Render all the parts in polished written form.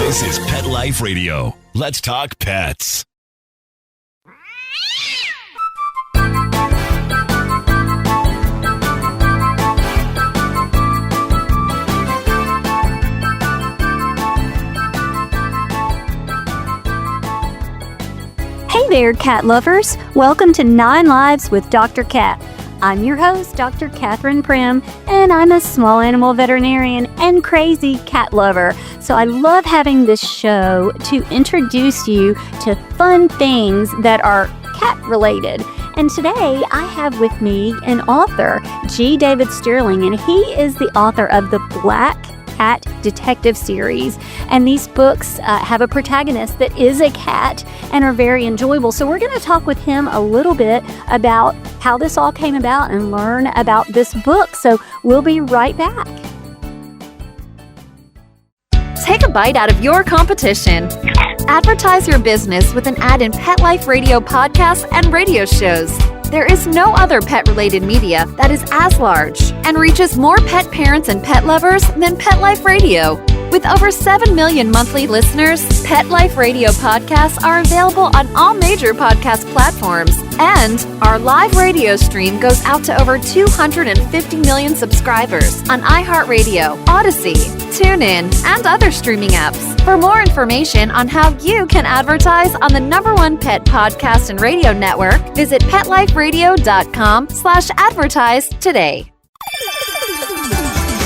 This is Pet Life Radio. Let's talk pets. Hey there, cat lovers. Welcome to 9 Lives with Dr. Cat. I'm your host, Dr. Catherine Prim, and I'm a small animal veterinarian and crazy cat lover. So I love having this show to introduce you to fun things that are cat-related. And today I have with me an author, G. David Stirling, and he is the author of the Black Cat Detective series. And these books have a protagonist that is a cat and are very enjoyable. So we're going to talk with him a little bit about how this all came about and learn about this book. So we'll be right back. Take a bite out of your competition. Advertise your business with an ad in Pet Life Radio podcasts and radio shows. There is no other pet-related media that is as large and reaches more pet parents and pet lovers than Pet Life Radio. With over 7 million monthly listeners, Pet Life Radio podcasts are available on all major podcast platforms. And our live radio stream goes out to over 250 million subscribers on iHeartRadio, Odyssey, TuneIn, and other streaming apps. For more information on how you can advertise on the #1 pet podcast and radio network, visit PetLifeRadio.com/advertise today.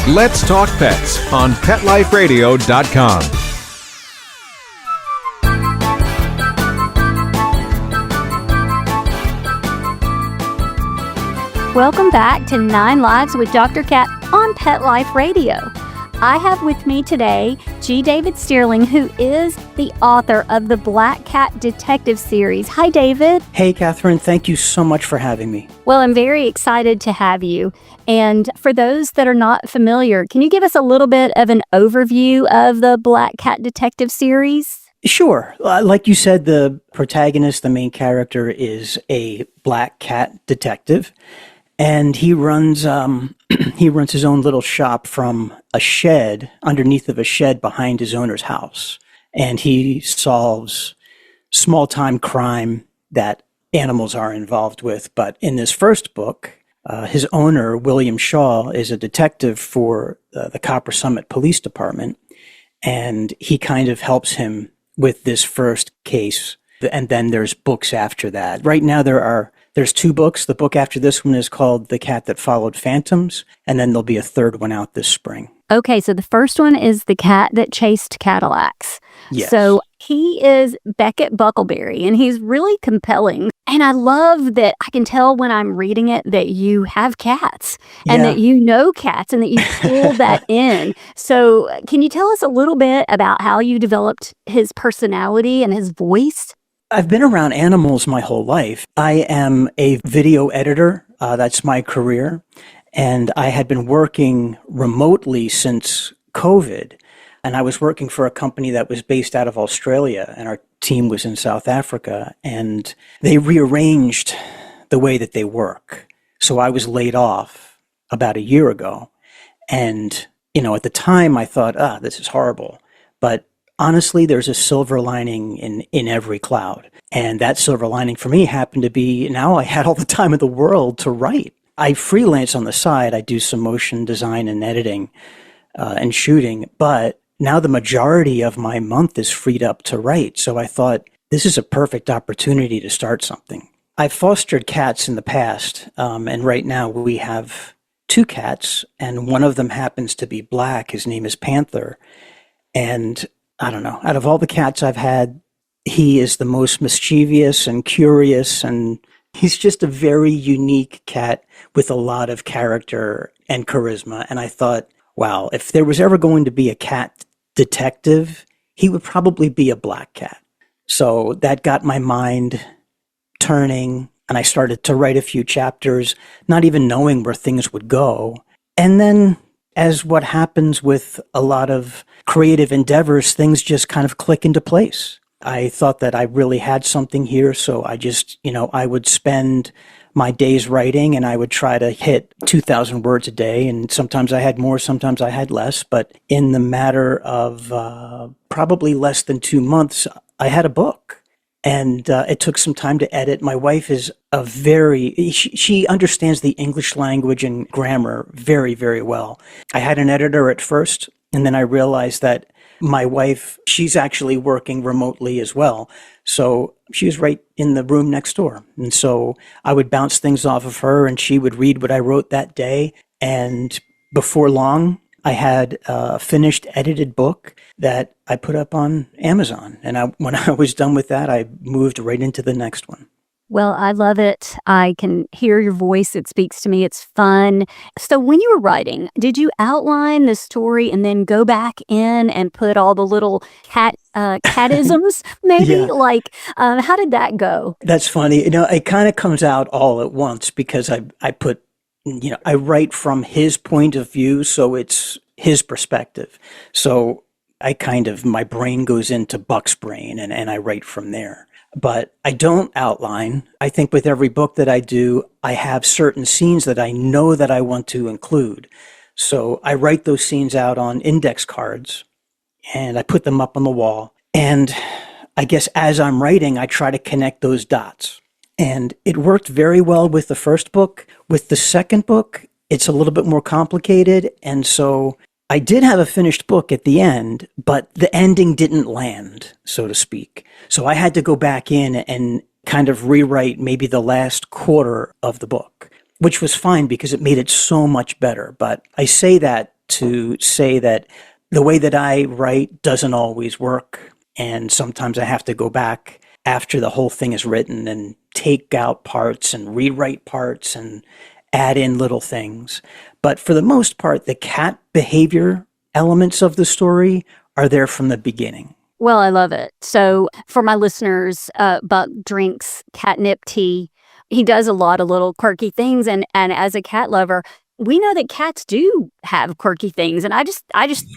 Let's Talk Pets on PetLifeRadio.com. Welcome back to 9 Lives with Dr. Cat on Pet Life Radio. I have with me today G. David Stirling, who is the author of the Black Cat Detective series. Hi, David. Hey, Catherine. Thank you so much for having me. Well, I'm very excited to have you. And for those that are not familiar, can you give us a little bit of an overview of the Black Cat Detective series? Sure. Like you said, the protagonist, the main character, is a black cat detective. And he runs his own little shop from a shed, underneath of a shed behind his owner's house. And he solves small-time crime that animals are involved with. But in this first book, his owner, William Shaw, is a detective for the Copper Summit Police Department. And he kind of helps him with this first case. And then there's books after that. Right now there's 2 books. The book after this one is called The Cat That Followed Phantoms, and then there'll be a third one out this spring. Okay, so the first one is The Cat That Chased Cadillacs. Yes. So he is Beckett Buckleberry, and he's really compelling. And I love that I can tell when I'm reading it that you have cats and that you know cats and that you pull that in. So can you tell us a little bit about how you developed his personality and his voice? I've been around animals my whole life. I am a video editor. That's my career. And I had been working remotely since COVID. And I was working for a company that was based out of Australia, and our team was in South Africa. And they rearranged the way that they work. So I was laid off about a year ago. And, at the time I thought, this is horrible. But honestly, there's a silver lining in every cloud. And that silver lining for me happened to be now I had all the time in the world to write. I freelance on the side. I do some motion design and editing and shooting. But now the majority of my month is freed up to write. So I thought, this is a perfect opportunity to start something. I've fostered cats in the past. And right now we have 2 cats. And one of them happens to be black. His name is Panther. And I don't know, out of all the cats I've had, he is the most mischievous and curious, and he's just a very unique cat with a lot of character and charisma. And I thought, wow, if there was ever going to be a cat detective, he would probably be a black cat. So that got my mind turning, and I started to write a few chapters, not even knowing where things would go. And then, as what happens with a lot of creative endeavors, things just kind of click into place. I thought that I really had something here, so I just, I would spend my days writing, and I would try to hit 2,000 words a day. And sometimes I had more, sometimes I had less. But in the matter of probably less than 2 months, I had a book. And it took some time to edit. My wife is she understands the English language and grammar very, very well. I had an editor at first, and then I realized that my wife, she's actually working remotely as well. So she was right in the room next door. And so I would bounce things off of her, and she would read what I wrote that day. And before long, I had a finished edited book that I put up on Amazon. And when I was done with that, I moved right into the next one. Well, I love it. I can hear your voice. It speaks to me. It's fun. So when you were writing, did you outline the story and then go back in and put all the little catisms maybe? Yeah. How did that go? That's funny. It kind of comes out all at once because I write from his point of view, so it's his perspective. So my brain goes into Buck's brain and I write from there. But I don't outline. I think with every book that I do, I have certain scenes that I know that I want to include. So I write those scenes out on index cards and I put them up on the wall. And I guess as I'm writing, I try to connect those dots. And it worked very well with the first book. With the second book, it's a little bit more complicated. And so I did have a finished book at the end, but the ending didn't land, so to speak. So I had to go back in and kind of rewrite maybe the last quarter of the book, which was fine because it made it so much better. But I say that to say that the way that I write doesn't always work. And sometimes I have to go back after the whole thing is written and take out parts and rewrite parts and add in little things. But for the most part, the cat behavior elements of the story are there from the beginning. Well, I love it. So for my listeners, Buck drinks catnip tea. He does a lot of little quirky things. And as a cat lover, we know that cats do have quirky things. And I just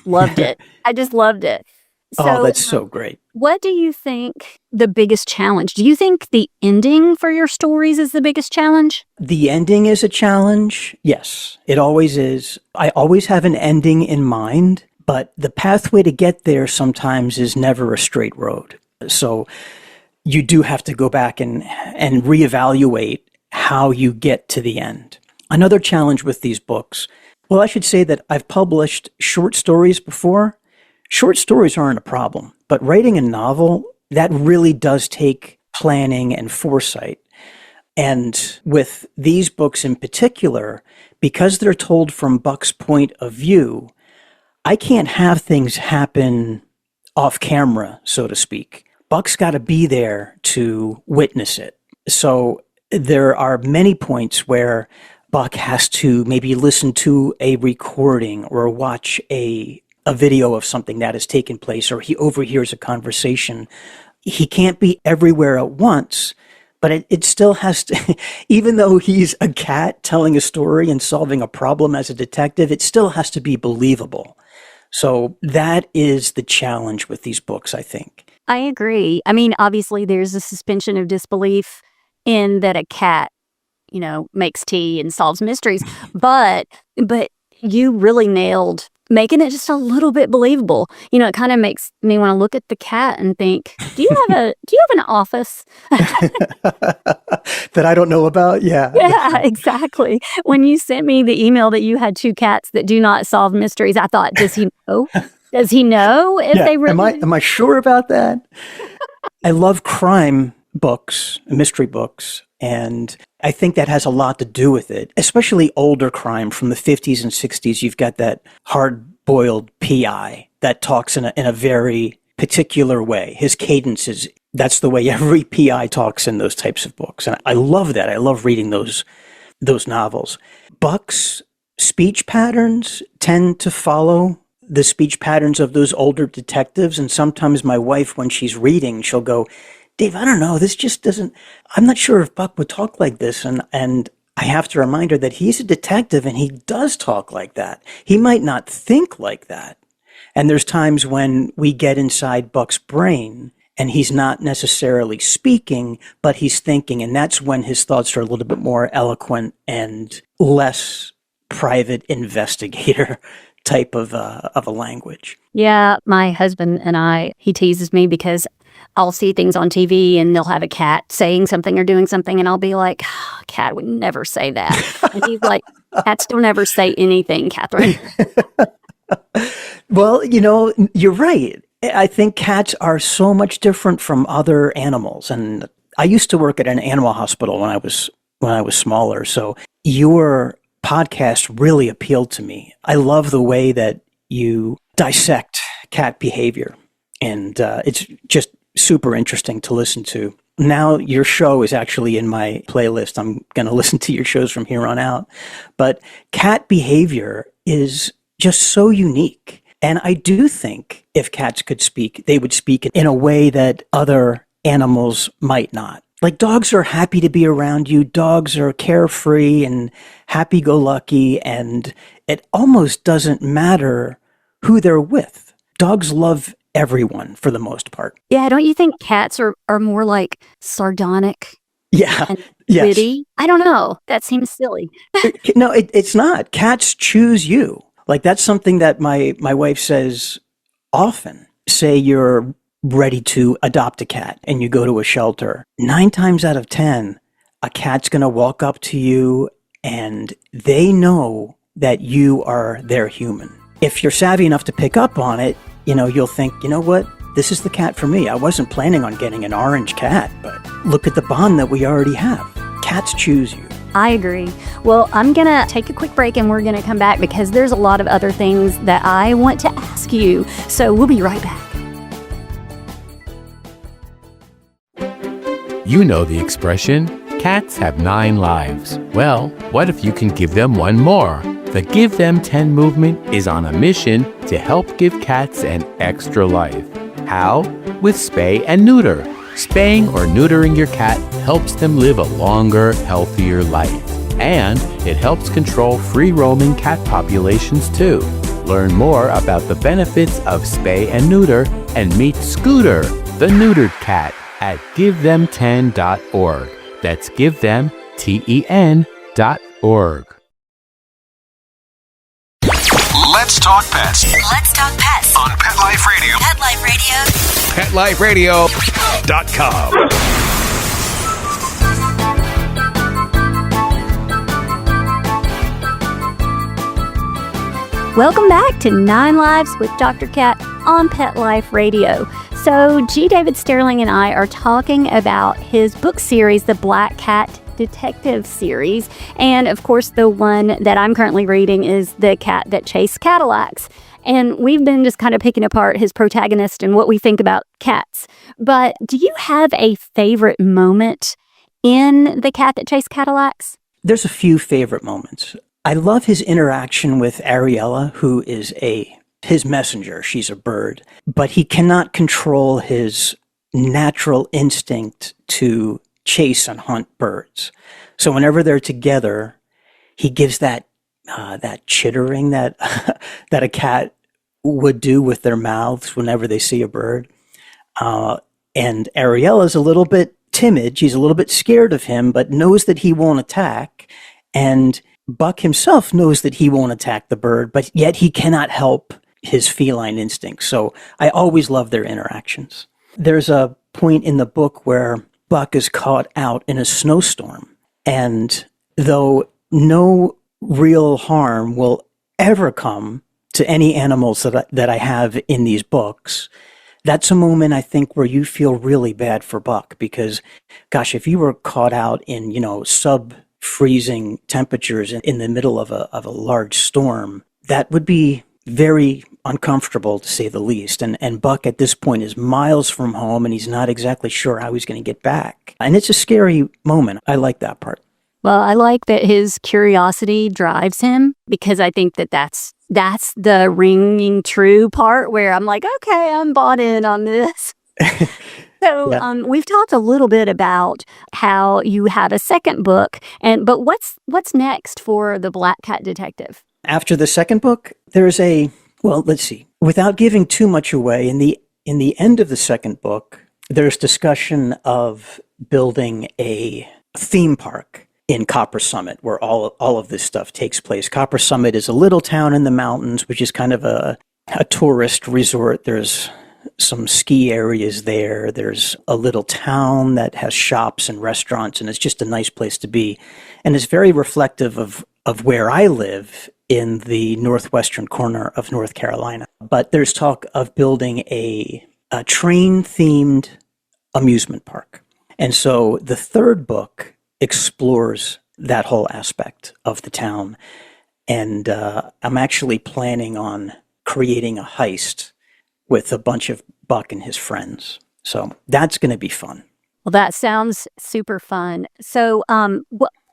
loved it. I just loved it. So, that's so great. What do you think the biggest challenge? Do you think the ending for your stories is the biggest challenge? The ending is a challenge. Yes, it always is. I always have an ending in mind, but the pathway to get there sometimes is never a straight road. So you do have to go back and reevaluate how you get to the end. Another challenge with these books, well, I should say that I've published short stories before. Short stories aren't a problem, but writing a novel, that really does take planning and foresight. And with these books in particular, because they're told from Buck's point of view, I can't have things happen off camera, so to speak. Buck's got to be there to witness it. So there are many points where Buck has to maybe listen to a recording or watch a video of something that has taken place, or he overhears a conversation. He can't be everywhere at once, but it still has to, even though he's a cat telling a story and solving a problem as a detective, it still has to be believable. So that is the challenge with these books, I think. I agree. I mean, obviously there's a suspension of disbelief in that a cat, makes tea and solves mysteries, but you really nailed making it just a little bit believable. It kind of makes me want to look at the cat and think, do you have an office that I don't know about? Yeah. Yeah, exactly. When you sent me the email that you had 2 cats that do not solve mysteries, I thought, does he know? Does he know if they really? Am I sure about that? I love crime books, mystery books. And I think that has a lot to do with it, especially older crime from the 50s and 60s. You've got that hard-boiled PI that talks in a very particular way. His cadence that's the way every PI talks in those types of books. And I love that. I love reading those novels. Buck's speech patterns tend to follow the speech patterns of those older detectives. And sometimes my wife, when she's reading, she'll go, Dave, I don't know, this just doesn't, I'm not sure if Buck would talk like this. And I have to remind her that he's a detective and he does talk like that. He might not think like that. And there's times when we get inside Buck's brain and he's not necessarily speaking, but he's thinking. And that's when his thoughts are a little bit more eloquent and less private investigator type of a language. Yeah, my husband and I, he teases me because I'll see things on TV and they'll have a cat saying something or doing something, and I'll be like, oh, cat would never say that. And he's like, cats don't ever say anything, Catherine. Well, you're right. I think cats are so much different from other animals. And I used to work at an animal hospital when I was smaller. So your podcast really appealed to me. I love the way that you dissect cat behavior. And it's just super interesting to listen to. Now your show is actually in my playlist. I'm going to listen to your shows from here on out. But cat behavior is just so unique. And I do think if cats could speak, they would speak in a way that other animals might not. Like dogs are happy to be around you. Dogs are carefree and happy-go-lucky. And it almost doesn't matter who they're with. Dogs love everyone for the most part. Yeah, don't you think cats are more like sardonic? Yeah. And yes. witty? I don't know. That seems silly. No, it's not. Cats choose you. Like that's something that my wife says often. Say you're ready to adopt a cat and you go to a shelter. 9 times out of 10, a cat's going to walk up to you and they know that you are their human. If you're savvy enough to pick up on it, you'll think, you know what? This is the cat for me. I wasn't planning on getting an orange cat, but look at the bond that we already have. Cats choose you. I agree. Well, I'm going to take a quick break and we're going to come back because there's a lot of other things that I want to ask you. So we'll be right back. You know the expression, cats have 9 lives. Well, what if you can give them one more? The Give Them 10 movement is on a mission to help give cats an extra life. How? With spay and neuter. Spaying or neutering your cat helps them live a longer, healthier life. And it helps control free-roaming cat populations too. Learn more about the benefits of spay and neuter and meet Scooter, the neutered cat, at GiveThem10.org. That's GiveThem10.org. Let's talk pets Let's talk pets on Pet Life Radio. Pet Life Radio. PetLifeRadio.com. Welcome back to 9 Lives with Dr. Cat on Pet Life Radio. So G. David Stirling and I are talking about his book series, the Black Cat Detective series. And of course, the one that I'm currently reading is The Cat That Chased Cadillacs. And we've been just kind of picking apart his protagonist and what we think about cats. But do you have a favorite moment in The Cat That Chased Cadillacs? There's a few favorite moments. I love his interaction with Ariella, who is his messenger. She's a bird, but he cannot control his natural instinct to chase and hunt birds. So whenever they're together, he gives that chittering that that a cat would do with their mouths whenever they see a bird. And Ariella's a little bit timid. She's a little bit scared of him, but knows that he won't attack. And Buck himself knows that he won't attack the bird, but yet he cannot help his feline instincts. So I always love their interactions. There's a point in the book where Buck is caught out in a snowstorm. And though no real harm will ever come to any animals that I have in these books, that's a moment I think where you feel really bad for Buck because, gosh, if you were caught out in, sub-freezing temperatures in the middle of a large storm, that would be very uncomfortable to say the least. And Buck at this point is miles from home and he's not exactly sure how he's going to get back. And it's a scary moment. I like that part. Well, I like that his curiosity drives him because I think that's the ringing true part where I'm like, okay, I'm bought in on this. So Yeah. We've talked a little bit about how you have a second book, but what's next for the Black Cat Detective? After the second book, let's see. Without giving too much away, in the end of the second book, there's discussion of building a theme park in Copper Summit where all of this stuff takes place. Copper Summit is a little town in the mountains, which is kind of a tourist resort. There's some ski areas there. There's a little town that has shops and restaurants, and it's just a nice place to be. And it's very reflective of where I live in the northwestern corner of North Carolina. But there's talk of building a train-themed amusement park. And so the third book explores that whole aspect of the town. And I'm actually planning on creating a heist with a bunch of Buck and his friends. So that's going to be fun. Well, that sounds super fun. So,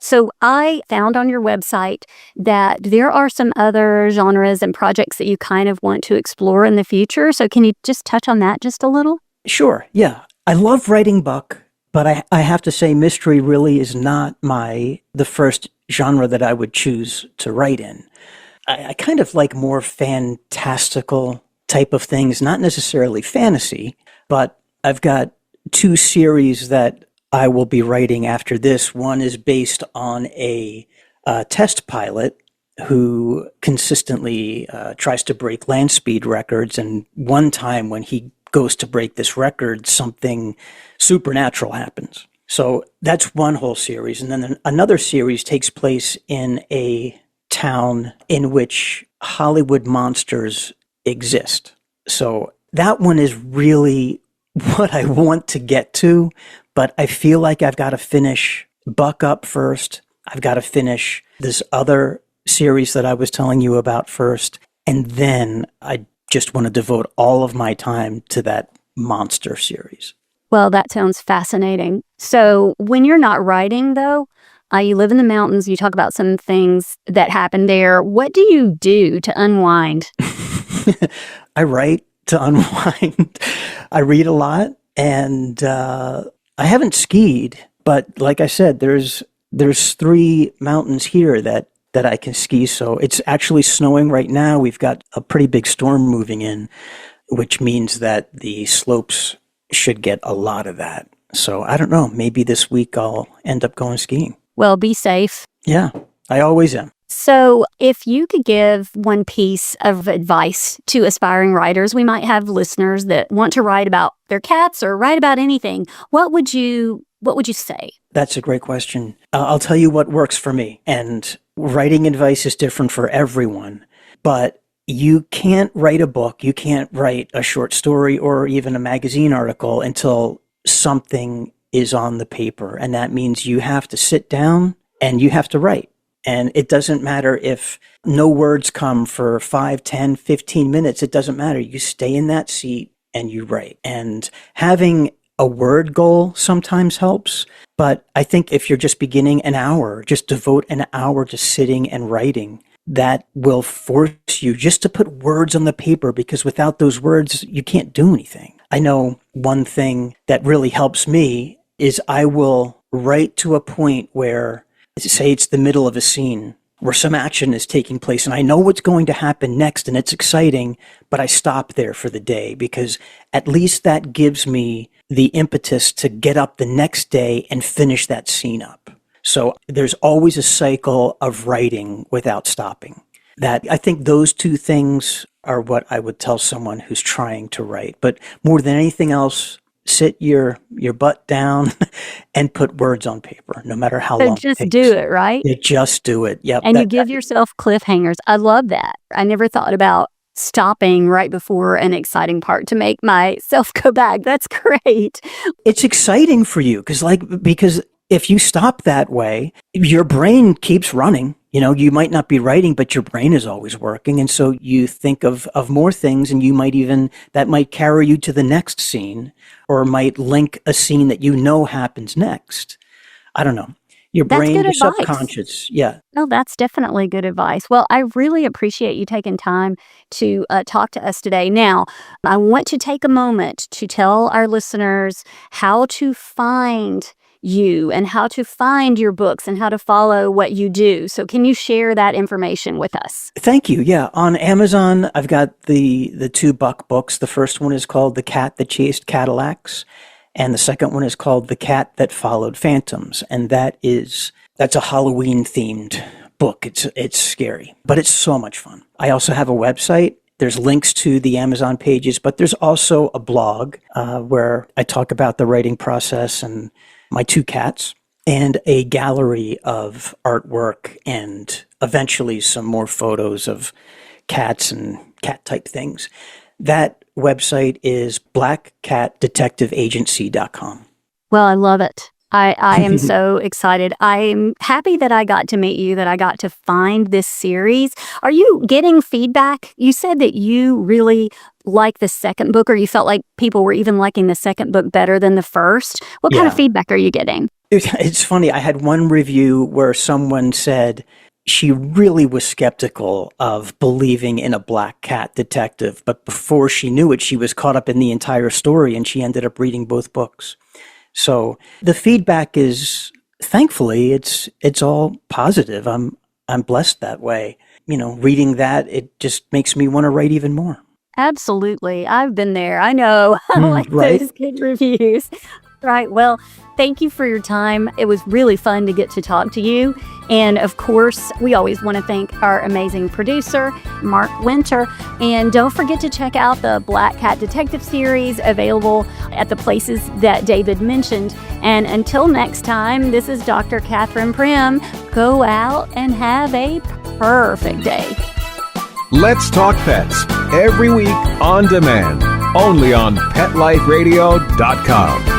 so I found on your website that there are some other genres and projects that you kind of want to explore in the future. So can you just touch on that just a little? Sure. Yeah. I love writing Buck, but I have to say mystery really is not the first genre that I would choose to write in. I kind of like more fantastical type of things, not necessarily fantasy, but I've got 2 series that I will be writing after this. One is based on a test pilot who consistently tries to break land speed records. And one time when he goes to break this record, something supernatural happens. So that's one whole series. And then another series takes place in a town in which Hollywood monsters exist. So that one is really what I want to get to, but I feel like I've got to finish Buck up first. I've got to finish this other series that I was telling you about first, and then I just want to devote all of my time to that monster series. Well, that sounds fascinating. So when you're not writing, though, you live in the mountains, you talk about some things that happen there. What do you do to unwind? I write to unwind. I read a lot, and I haven't skied, but like I said, there's 3 mountains here that I can ski. So it's actually snowing right now. We've got a pretty big storm moving in, which means that the slopes should get a lot of that. So I don't know, maybe this week I'll end up going skiing. Well, be safe. Yeah, I always am. So if you could give one piece of advice to aspiring writers, we might have listeners that want to write about their cats or write about anything. What would you say? That's a great question. I'll tell you what works for me. And writing advice is different for everyone. But you can't write a book, you can't write a short story or even a magazine article until something is on the paper. And that means you have to sit down and you have to write. And it doesn't matter if no words come for 5, 10, 15 minutes. It doesn't matter. You stay in that seat and you write. And having a word goal sometimes helps. But I think if you're just beginning an hour, just devote an hour to sitting and writing. That will force you just to put words on the paper, because without those words, you can't do anything. I know one thing that really helps me is I will write to a point where, say it's the middle of a scene where some action is taking place and I know what's going to happen next and it's exciting, but I stop there for the day because at least that gives me the impetus to get up the next day and finish that scene up. So there's always a cycle of writing without stopping. That I think those 2 things are what I would tell someone who's trying to write. But more than anything else, sit your butt down and put words on paper, no matter how long. Just do it, right? You just do it. Yep. And you give yourself cliffhangers. I love that. I never thought about stopping right before an exciting part to make myself go back. That's great. It's exciting for you because if you stop that way, your brain keeps running. You know, you might not be writing, but your brain is always working. And so you think of more things, and that might carry you to the next scene, or might link a scene that you know happens next. I don't know. Your brain, your subconscious. Yeah. No, that's definitely good advice. Well, I really appreciate you taking time to talk to us today. Now, I want to take a moment to tell our listeners how to find you and how to find your books and how to follow what you do. So can you share that information with us? Thank you. Yeah. On Amazon, I've got the 2 Buck books. The first one is called The Cat That Chased Cadillacs. And the second one is called The Cat That Followed Phantoms. And that's a Halloween themed book. It's scary, but it's so much fun. I also have a website. There's links to the Amazon pages, but there's also a blog where I talk about the writing process and my 2 cats, and a gallery of artwork and eventually some more photos of cats and cat-type things. That website is blackcatdetectiveagency.com. Well, I love it. I am so excited. I'm happy that I got to meet you, that I got to find this series. Are you getting feedback? You said that you really like the second book, or you felt like people were even liking the second book better than the first. What kind of feedback are you getting? It's funny. I had one review where someone said she really was skeptical of believing in a black cat detective, but before she knew it, she was caught up in the entire story and she ended up reading both books. So the feedback is, thankfully, it's all positive. I'm blessed that way. Reading that, it just makes me want to write even more. Absolutely. I've been there. I know. I like those good reviews. Right. Well, thank you for your time. It was really fun to get to talk to you. And of course, we always want to thank our amazing producer, Mark Winter. And don't forget to check out the Black Cat Detective series, available at the places that David mentioned. And until next time, this is Dr. Catherine Prim. Go out and have a perfect day. Let's Talk Pets, every week on demand, only on PetLifeRadio.com.